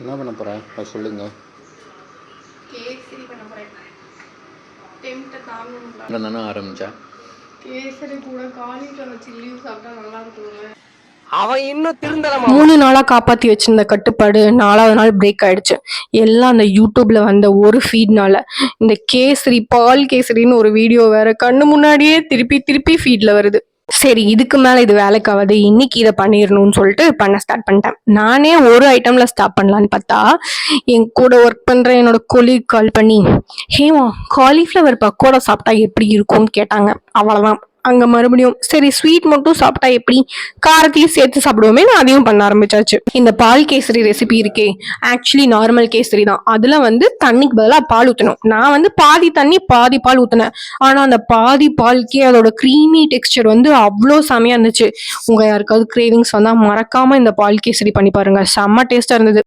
என்ன பண்ண போகிறேன் அது சொல்லுங்க. கேசரி பண்ண போகிறேன். டெம்ப்ட்டை தாங்க முடியல. என்ன தானே ஆரம்பித்தேன். கேசரி கூட காலிஃப்ளவர் சில்லியும் சாப்பிட்டா நல்லா இருக்கும்ல. அவன் இன்னும் திருந்தலமா. 3 நாளா காப்பாத்தி வச்சிருந்த கட்டுப்பாடு 4வது நாள் பிரேக் ஆயிடுச்சு. எல்லாம் அந்த யூடியூப்ல வந்த ஒரு ஃபீட்னால. இந்த கேசரி பால் கேசரின்னு ஒரு வீடியோ வேற கண்ணு முன்னாடியே திருப்பி திருப்பி ஃபீட்ல வருது. சரி, இதுக்கு மேல இது வேலைக்காவது, இன்னைக்கு இதை பண்ணிடணும்னு சொல்லிட்டு பண்ண ஸ்டார்ட் பண்ணிட்டேன். நானே ஒரு ஐட்டம்ல ஸ்டார்ட் பண்ணலான்னு பார்த்தா என் கூட ஒர்க் பண்ற என்னோட கொலீக் கால் பண்ணி, ஹேமா காலிஃப்ளவர் பக்கோடா சாப்பிட்டா எப்படி இருக்கும்னு கேட்டாங்க. அவ்வளவுதான். அங்க மறுபடியும் சரி ஸ்வீட் மட்டும் சாப்பிட்டா எப்படி, காரத்தையும் சேர்த்து சாப்பிடுவோமே, நான் அதையும் பண்ண ஆரம்பிச்சாச்சு. இந்த பால் கேசரி ரெசிபி இருக்கே, ஆக்சுவலி நார்மல் கேசரி தான். அதுல தண்ணிக்கு பதிலாக பால் ஊற்றணும். நான் பாதி தண்ணி பாதி பால் ஊற்றினேன். ஆனா அந்த பாதி பால்க்கே அதோட க்ரீமி டெக்ஸ்டர் அவ்வளோ செமையா இருந்துச்சு. உங்க யாருக்காவது கிரேவிங்ஸ் வந்தா மறக்காம இந்த பால் கேசரி பண்ணி பாருங்க, செம்ம டேஸ்டா இருந்தது.